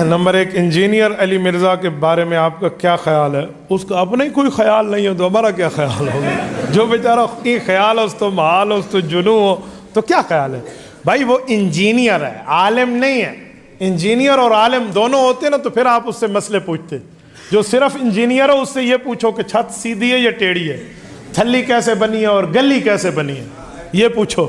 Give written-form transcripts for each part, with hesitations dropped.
Number 1, engineer علی مرزا کے بارے میں آپ کا کیا خیال ہے؟ اس کا اپنا ہی کوئی خیال نہیں ہو تو ہمارا کیا خیال ہوگا؟ جو بیچارہ کی خیال ہو تو محال ہو تو جنوں ہو تو کیا خیال ہے؟ بھائی وہ انجینئر ہے، عالم نہیں ہے۔ انجینئر اور عالم دونوں ہوتے نا تو پھر آپ اس سے مسئلے پوچھتے۔ جو صرف انجینئر ہو اس سے یہ پوچھو کہ چھت سیدھی ہے یا ٹیڑھی ہے، تھلی کیسے بنی ہے اور گلی کیسے بنی ہے، یہ پوچھو،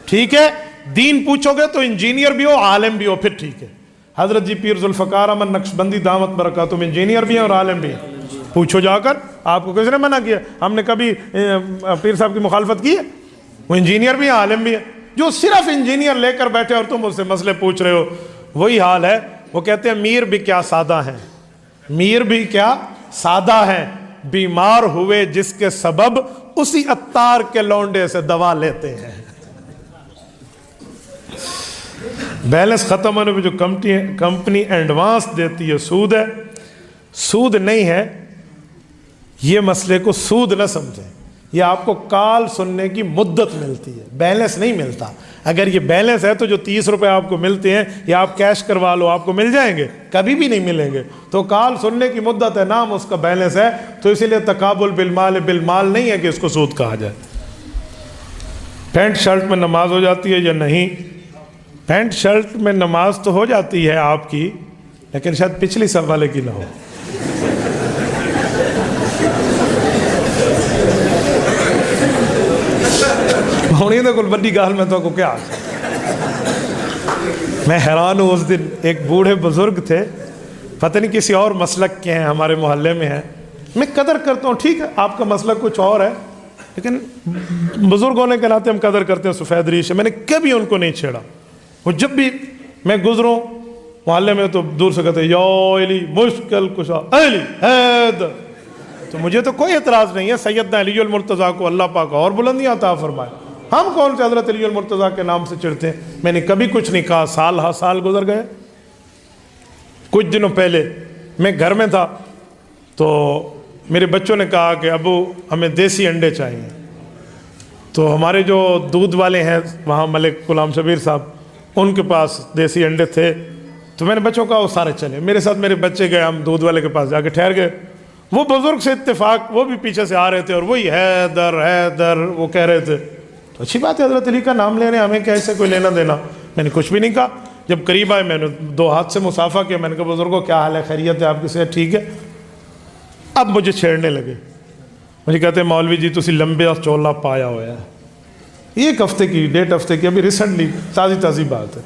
ٹھیک ہے؟ دین پوچھو گے تو انجینئر بھی ہو عالم بھی ہو پھر ٹھیک ہے۔ حضرت جی پیر ذوالفقار احمد نقشبندی دامت برکاتہم انجینئر بھی ہیں اور عالم بھی ہیں، پوچھو جا کر۔ آپ کو کس نے منع کیا؟ ہم نے کبھی پیر صاحب کی مخالفت کی ہے؟ وہ انجینئر بھی ہیں عالم بھی ہیں۔ جو صرف انجینئر لے کر بیٹھے اور تم اس سے مسئلے پوچھ رہے ہو، وہی حال ہے۔ وہ کہتے ہیں میر بھی کیا سادہ ہیں، میر بھی کیا سادہ ہیں، بیمار ہوئے جس کے سبب اسی عطار کے لونڈے سے دوا لیتے ہیں۔ بیلنس ختم ہونے پہ جو کمپنی ایڈوانس دیتی ہے سود ہے، سود نہیں ہے، یہ مسئلے کو سود نہ سمجھیں، یہ آپ کو کال سننے کی مدت ملتی ہے، بیلنس نہیں ملتا۔ اگر یہ بیلنس ہے تو جو 30 روپے آپ کو ملتے ہیں یا آپ کیش کروا لو آپ کو مل جائیں گے؟ کبھی بھی نہیں ملیں گے۔ تو کال سننے کی مدت ہے، نام اس کا بیلنس ہے، تو اسی لیے تقابل بالمال بالمال نہیں ہے کہ اس کو سود کہا جائے۔ پینٹ شرٹ میں نماز ہو جاتی ہے یا نہیں؟ پینٹ شرٹ میں نماز تو ہو جاتی ہے آپ کی، لیکن شاید پچھلی صف والے کی نہ ہو۔ ہونی تو کوئی بڑی گال میں تو کو کیا، میں حیران ہوں۔ اس دن ایک بوڑھے بزرگ تھے، پتہ نہیں کسی اور مسلک کے ہیں، ہمارے محلے میں ہیں۔ میں قدر کرتا ہوں، ٹھیک ہے آپ کا مسلک کچھ اور ہے، لیکن بزرگ ہونے کے ناطے ہم قدر کرتے ہیں سفید ریش ہے۔ میں نے کبھی ان کو نہیں چھیڑا۔ وہ جب بھی میں گزروں محلے میں تو دور سے کہتے ہیں یا علی مشکل کشا علی حیدر، تو مجھے تو کوئی اعتراض نہیں ہے۔ سیدنا علی المرتضیٰ کو اللہ پاک اور بلندیاں عطا فرمائے، ہم کون سے حضرت علی المرتضیٰ کے نام سے چڑھتے ہیں؟ میں نے کبھی کچھ نہیں کہا، سال ہا سال گزر گئے۔ کچھ دنوں پہلے میں گھر میں تھا تو میرے بچوں نے کہا کہ ابو ہمیں دیسی انڈے چاہیے، تو ہمارے جو دودھ والے ہیں وہاں ملک غلام شبیر صاحب، ان کے پاس دیسی انڈے تھے، تو میں نے بچوں کا وہ سارے چلے میرے ساتھ، میرے بچے گئے، ہم دودھ والے کے پاس جا کے ٹھہر گئے۔ وہ بزرگ سے اتفاق وہ بھی پیچھے سے آ رہے تھے اور وہی حیدر حیدر وہ کہہ رہے تھے۔ تو اچھی بات ہے، حضرت علی کا نام لے رہے ہیں، ہمیں کیسے کوئی لینا دینا؟ میں نے کچھ بھی نہیں کہا۔ جب قریب آئے میں نے 2 ہاتھ سے مصافحہ کیا، میں نے کہا بزرگوں کیا حال ہے، خیریت ہے آپ کی؟ صحت ٹھیک ہے؟ اب مجھے چھیڑنے لگے، مجھے کہتے ہیں مولوی جی تسی لمبے اور چولا پایا ہوا ہے۔ 1 ہفتے کی 1.5 ہفتے کی ابھی ریسنٹلی تازی بات ہے،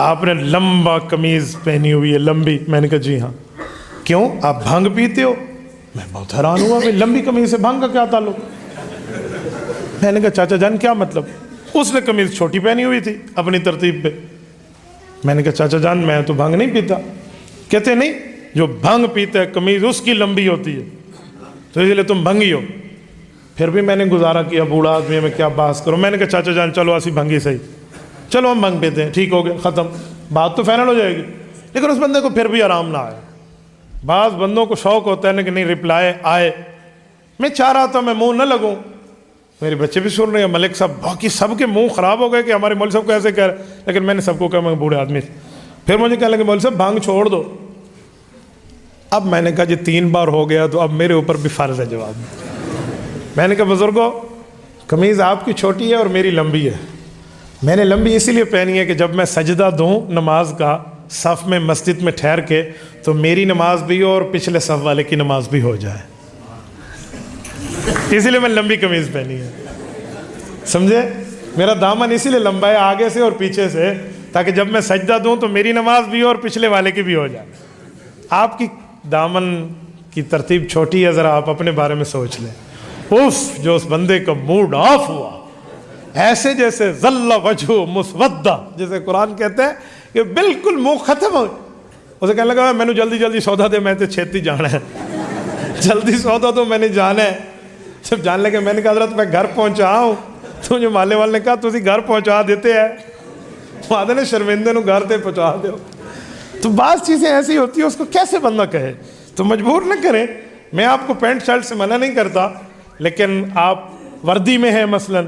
آپ نے لمبا قمیض پہنی ہوئی ہے لمبی۔ میں نے کہا جی ہاں۔ کیوں آپ بھنگ پیتے ہو؟ میں بہت حیران ہوا کہ لمبی قمیض سے بھنگ کا کیا تعلق؟ میں نے کہا چاچا جان کیا مطلب؟ اس نے قمیض چھوٹی پہنی ہوئی تھی اپنی ترتیب پہ۔ میں نے کہا چاچا جان میں تو بھنگ نہیں پیتا۔ کہتے نہیں، جو بھنگ پیتا ہے قمیض اس کی لمبی ہوتی ہے، تو اسی لیے تم بھنگی ہو۔ پھر بھی میں نے گزارا کیا، بوڑھا آدمی میں کیا بحث کروں۔ میں نے کہا چاچا جان چلو اسی بھنگی صحیح، چلو ہم بھنگ پیتے ہیں، ٹھیک ہو گیا، ختم، بات تو فائنل ہو جائے گی۔ لیکن اس بندے کو پھر بھی آرام نہ آیا۔ بعض بندوں کو شوق ہوتا ہے نا کہ نہیں رپلائی آئے۔ میں چاہ رہا تھا میں منہ نہ لگوں، میرے بچے بھی سن رہے ہیں، ملک صاحب باقی سب کے منہ خراب ہو گئے کہ ہمارے مولوی صاحب کو ایسے کہہ رہے، لیکن میں نے سب کو کہا میں بوڑھے آدمی۔ پھر مجھے کہنے لگے مولوی صاحب بھنگ چھوڑ دو۔ اب میں نے کہا جی 3 بار ہو گیا تو اب میرے اوپر بھی فرض ہے جواب۔ میں نے کہا بزرگوں قمیض آپ کی چھوٹی ہے اور میری لمبی ہے۔ میں نے لمبی اسی لیے پہنی ہے کہ جب میں سجدہ دوں نماز کا صف میں مسجد میں ٹھہر کے تو میری نماز بھی ہو اور پچھلے صف والے کی نماز بھی ہو جائے، اسی لیے میں لمبی قمیض پہنی ہے، سمجھے؟ میرا دامن اسی لیے لمبا ہے آگے سے اور پیچھے سے، تاکہ جب میں سجدہ دوں تو میری نماز بھی ہو اور پچھلے والے کی بھی ہو جائے۔ آپ کی دامن کی ترتیب چھوٹی ہے، ذرا آپ اپنے بارے میں سوچ لیں۔ اف جو اس بندے کا موڈ آف ہوا، ایسے جیسے ظل وجہ مسودہ، جیسے قرآن کہتے ہیں کہ بالکل منہ ختم ہو۔ اسے کہنے لگا میں نے جلدی سودا دے، میں تو چھیتی جانا ہے، جلدی سودا تو میں نے جانا ہے۔ جب جان لگے میں نے کہا حضرت میں گھر پہنچا ہوں، تو جو مالے والے نے کہا تسی گھر پہنچا دیتے ہیں، وعدے نے شرمندے نو گھر تے پہنچا دیو۔ تو بعض چیزیں ایسی ہوتی ہیں اس کو کیسے بندہ کہے، تو مجبور نہ کریں۔ میں آپ کو پینٹ شرٹ سے منع نہیں کرتا، لیکن آپ وردی میں ہیں مثلاً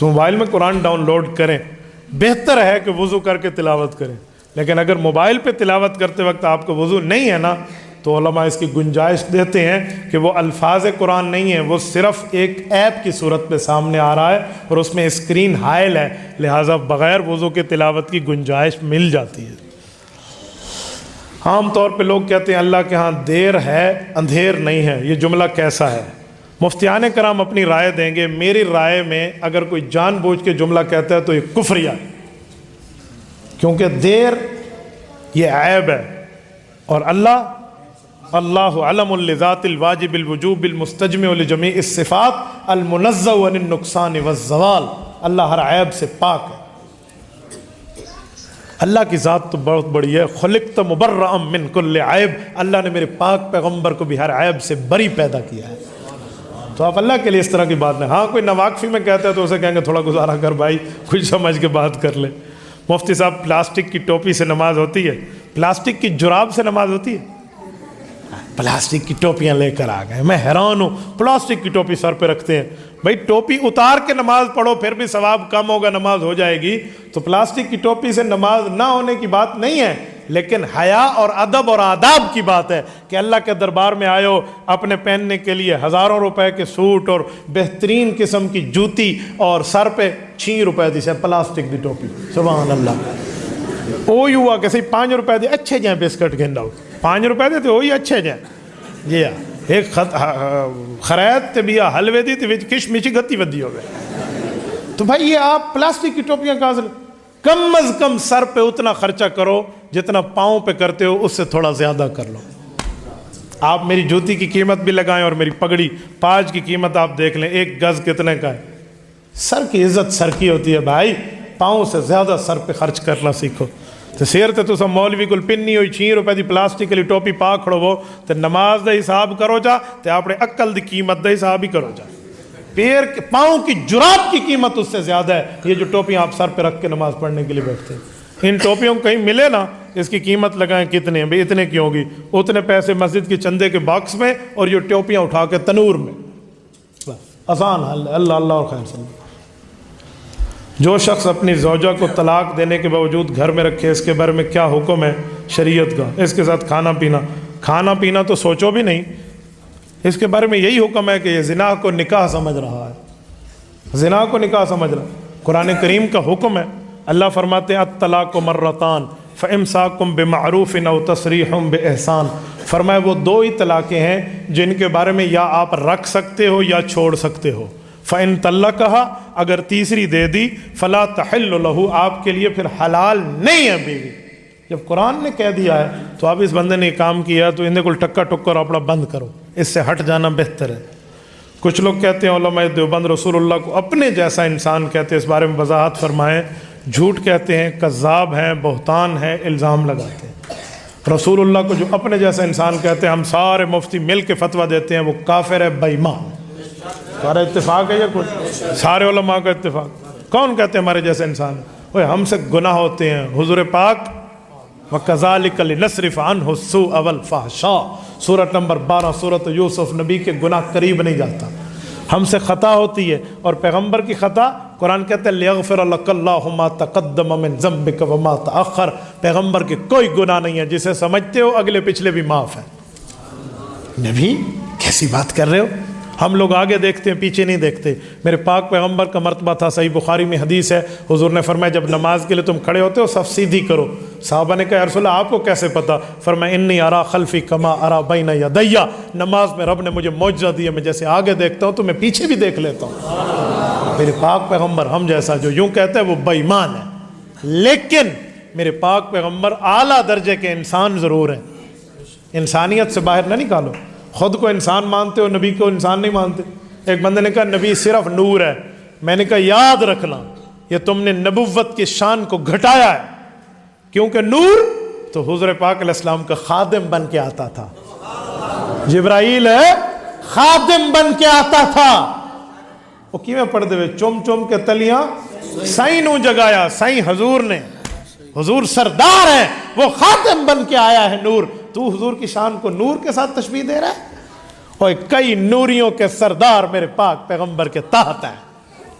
تو موبائل میں قرآن ڈاؤن لوڈ کریں، بہتر ہے کہ وضو کر کے تلاوت کریں، لیکن اگر موبائل پہ تلاوت کرتے وقت آپ کو وضو نہیں ہے نا تو علماء اس کی گنجائش دیتے ہیں کہ وہ الفاظ قرآن نہیں ہیں، وہ صرف ایک ایپ کی صورت میں سامنے آ رہا ہے اور اس میں اسکرین حائل ہے، لہٰذا بغیر وضو کے تلاوت کی گنجائش مل جاتی ہے۔ عام طور پہ لوگ کہتے ہیں اللہ کے ہاں دیر ہے اندھیر نہیں ہے، یہ جملہ کیسا ہے؟ مفتیان کرام اپنی رائے دیں گے۔ میری رائے میں اگر کوئی جان بوجھ کے جملہ کہتا ہے تو یہ کفریہ ہے، کیونکہ دیر یہ عیب ہے، اور اللہ علم لذات الواجب الوجوب المستجمع لجمیع الصفات المنزہ عن النقصان والزوال، اللہ ہر عیب سے پاک ہے۔ اللہ کی ذات تو بہت بڑی ہے، خلقت مبرأ من کل عیب، اللہ نے میرے پاک پیغمبر کو بھی ہر عیب سے بری پیدا کیا ہے، تو آپ اللہ کے لیے اس طرح کی بات نہیں۔ ہاں کوئی نواقفی میں کہتا ہے تو اسے کہیں گے تھوڑا گزارا کر بھائی، کچھ سمجھ کے بات کر لے۔ مفتی صاحب پلاسٹک کی ٹوپی سے نماز ہوتی ہے؟ پلاسٹک کی جراب سے نماز ہوتی ہے؟ پلاسٹک کی ٹوپیاں لے کر آ گئے، میں حیران ہوں، پلاسٹک کی ٹوپی سر پہ رکھتے ہیں۔ بھائی ٹوپی اتار کے نماز پڑھو پھر بھی ثواب کم ہوگا، نماز ہو جائے گی، تو پلاسٹک کی ٹوپی سے نماز نہ ہونے کی بات نہیں ہے، لیکن حیا اور ادب اور آداب کی بات ہے کہ اللہ کے دربار میں آئے ہو اپنے پہننے کے لیے ہزاروں روپے کے سوٹ اور بہترین قسم کی جوتی، اور سر پہ 6 روپے دی سے پلاسٹک دی ٹوپی، سبحان اللہ۔ وہی ہوا کہ صحیح 5 روپے دے اچھے جائیں بسکٹ گھنڈاؤ، 5 روپے دے تو وہی اچھے جائیں جی ہاں، ایک خرید تے بیا حلوے دی تے وچ کشمش گتی ودی ہوگئے، تو بھائی یہ آپ پلاسٹک کی ٹوپیاں کہاں سے؟ کم از کم سر پہ اتنا خرچہ کرو جتنا پاؤں پہ کرتے ہو، اس سے تھوڑا زیادہ کر لو۔ آپ میری جوتی کی قیمت بھی لگائیں اور میری پگڑی پاج کی قیمت آپ دیکھ لیں، 1 گز کتنے کا ہے؟ سر کی عزت سر کی ہوتی ہے بھائی، پاؤں سے زیادہ سر پہ خرچ کرنا سیکھو۔ تو سیر تے تسا مولوی کول پنی ہوئی 6 روپے دی پلاسٹک لی ٹوپی پا کھڑو وہ تے نماز دا حساب کرو جا تے اپنے عقل دی قیمت دا حساب ہی کرو جا۔ پیر کے پاؤں کی جراب کی قیمت اس سے زیادہ ہے یہ جو ٹوپیاں آپ سر پہ رکھ کے نماز پڑھنے کے لیے بیٹھتے ہیں۔ ان ٹوپیوں کو کہیں ملے نا، اس کی قیمت لگائیں کتنے ہیں بھئی، اتنے کی ہوگی، اتنے پیسے مسجد کے چندے کے باکس میں اور یہ ٹوپیاں اٹھا کے تنور میں، آسان حل ہے۔ اللہ اللہ اور خیر صلی اللہ۔ جو شخص اپنی زوجہ کو طلاق دینے کے باوجود گھر میں رکھے، اس کے بارے میں کیا حکم ہے شریعت کا؟ اس کے ساتھ کھانا پینا تو سوچو بھی نہیں، اس کے بارے میں یہی حکم ہے کہ یہ زنا کو نکاح سمجھ رہا ہے، زنا کو نکاح سمجھ رہا ہے۔ قرآن کریم کا حکم ہے، اللہ فرماتے ہیں الطلاق مرتان فامساکم بمعروف او تسریح باحسان، فرمایا وہ 2 ہی طلاقیں ہیں جن کے بارے میں یا آپ رکھ سکتے ہو یا چھوڑ سکتے ہو۔ فَإِن طَلَّقَهَا، اگر تیسری دے دی، فَلَا تَحِلُّ لَهُ، آپ کے لیے پھر حلال نہیں ہے بیوی۔ جب قرآن نے کہہ دیا ہے تو اب اس بندے نے کام کیا تو اندے کو ٹکا ٹکر اپنا بند کرو، اس سے ہٹ جانا بہتر ہے۔ کچھ لوگ کہتے ہیں علماء دیوبند رسول اللہ کو اپنے جیسا انسان کہتے ہیں، اس بارے میں وضاحت فرمائیں۔ جھوٹ کہتے ہیں، کذاب ہیں، بہتان ہیں، الزام لگاتے ہیں۔ رسول اللہ کو جو اپنے جیسا انسان کہتے ہیں، ہم سارے مفتی مل کے فتویٰ دیتے ہیں وہ کافر ہے، بے ایمان۔ سارا اتفاق ہے یا کچھ؟ سارے علماء کا اتفاق۔ کون کہتے ہیں ہمارے جیسے انسان؟ وہ ہم سے گناہ ہوتے ہیں، حضور پاک وَكَذَلِكَ لِنَصْرِفَ عَنْهُ السُّوءَ وَالْفَحْشَاءَ، سورۃ نمبر 12 سورۃ یوسف، نبی کے گناہ قریب نہیں جاتا، ہم سے خطا ہوتی ہے، اور پیغمبر کی خطا قرآن کہتا ہے لِيَغْفِرَ لَكَ اللَّهُ مَا تَقَدَّمَ مِن ذَنبِكَ وَمَا تَأَخَّرَ، پیغمبر کے کوئی گناہ نہیں ہے، جسے سمجھتے ہو اگلے پچھلے بھی معاف ہے۔ نبی کیسی بات کر رہے ہو؟ ہم لوگ آگے دیکھتے ہیں پیچھے نہیں دیکھتے۔ میرے پاک پیغمبر کا مرتبہ تھا، صحیح بخاری میں حدیث ہے، حضور نے فرمایا جب نماز کے لیے تم کھڑے ہوتے ہو صف سیدھی کرو۔ صحابہ نے کہا یا رسول اللہ آپ کو کیسے پتا؟ فرمایا انی ارا خلفی کما ارا بین یدی، نماز میں رب نے مجھے معجزہ دیا، میں جیسے آگے دیکھتا ہوں تو میں پیچھے بھی دیکھ لیتا ہوں۔ میرے پاک پیغمبر ہم جیسا جو یوں کہتا ہے وہ بے ایمان ہے، لیکن میرے پاک پیغمبر اعلیٰ درجے کے انسان ضرور ہیں۔ انسانیت سے باہر نہ نکالو، خود کو انسان مانتے ہو، نبی کو انسان نہیں مانتے۔ ایک بندے نے کہا نبی صرف نور ہے، میں نے کہا یاد رکھنا یہ تم نے نبوت کی شان کو گھٹایا ہے، کیونکہ نور تو حضور پاک علیہ السلام کا خادم بن کے آتا تھا، جبرائیل ہے خادم بن کے آتا تھا۔ وہ کیویں پڑھ دے چوم چوم کے تلیاں سائیں نو جگایا، سائیں حضور نے، حضور سردار ہے، وہ خاتم بن کے آیا ہے نور، تو حضور کی شان کو نور کے ساتھ تشبیہ دے رہا ہے؟ اور کئی نوریوں کے سردار میرے پاک پیغمبر کے تحت ہے،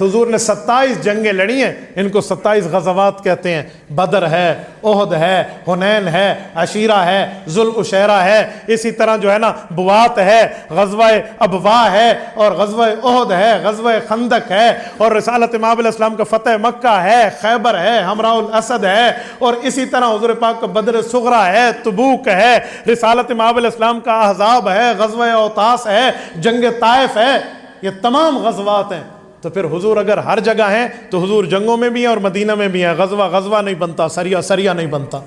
حضور نے 27 جنگیں لڑی ہیں، ان کو 27 غزوات کہتے ہیں۔ بدر ہے، احد ہے، حنین ہے، عشیرہ ہے، ذوالعشیرہ ہے، اسی طرح جو ہے نا بوات ہے، غزوہ ابوا ہے، اور غزوہ احد ہے، غزوہ خندق ہے، اور رسالت امام علیہ السلام کا فتح مکہ ہے، خیبر ہے، حمراء الاسد ہے، اور اسی طرح حضور پاک کا بدر صغریٰ ہے، تبوک ہے، رسالت امام علیہ السلام کا احزاب ہے، غزوہ اوطاس ہے، جنگ طائف ہے، یہ تمام غزوات ہیں۔ تو پھر حضور اگر ہر جگہ ہیں تو حضور جنگوں میں بھی ہیں اور مدینہ میں بھی ہیں، غزوہ نہیں بنتا، سریہ نہیں بنتا۔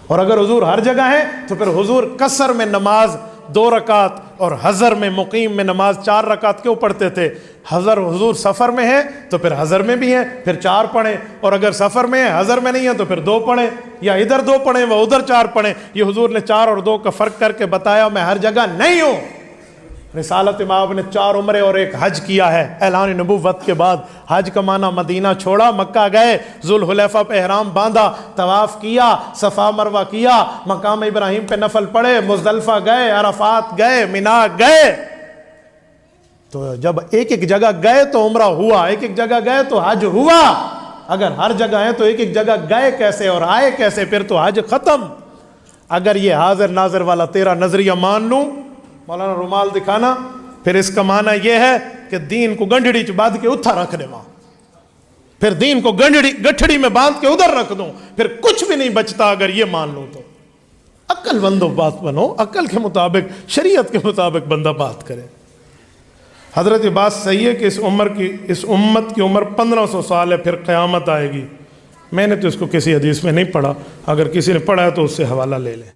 اور اگر حضور ہر جگہ ہیں تو پھر حضور قصر میں نماز 2 رکعت اور حضر میں مقیم میں نماز 4 رکعت کیوں پڑھتے تھے؟ حضور سفر میں ہے تو پھر حضر میں بھی ہیں، پھر 4 پڑھیں، اور اگر سفر میں ہے حضر میں نہیں ہے تو پھر 2 پڑھیں، یا ادھر 2 پڑھیں وہ ادھر 4 پڑھیں۔ یہ حضور نے 4 اور 2 کا فرق کر کے بتایا، میں ہر جگہ نہیں ہوں۔ رسالت امام نے 4 عمرے اور 1 حج کیا ہے اعلان نبوت کے بعد۔ حج کا معنی مدینہ چھوڑا، مکہ گئے، ذوالحلیفہ پہ احرام باندھا، طواف کیا، صفا مروہ کیا، مقام ابراہیم پہ نفل پڑھے، مزدلفہ گئے، عرفات گئے، مینا گئے۔ تو جب ایک جگہ گئے تو عمرہ ہوا، ایک جگہ گئے تو حج ہوا۔ اگر ہر جگہ ہیں تو ایک جگہ گئے کیسے اور آئے کیسے؟ پھر تو حج ختم۔ اگر یہ حاضر ناظر والا تیرا نظریہ مان لوں، مولانا رومال دکھانا، پھر اس کا معنی یہ ہے کہ دین کو گنڈڑی چ باندھ کے اتھا رکھ دے وہاں، پھر دین کو گٹھڑی میں باندھ کے ادھر رکھ دوں، پھر کچھ بھی نہیں بچتا۔ اگر یہ مان لوں تو عقل مندو بات بنو، عقل کے مطابق، شریعت کے مطابق بندہ بات کرے۔ حضرت یہ بات صحیح ہے کہ اس امت کی عمر 1500 سال ہے، پھر قیامت آئے گی۔ میں نے تو اس کو کسی حدیث میں نہیں پڑھا، اگر کسی نے پڑھا ہے تو اس سے حوالہ لے لیں۔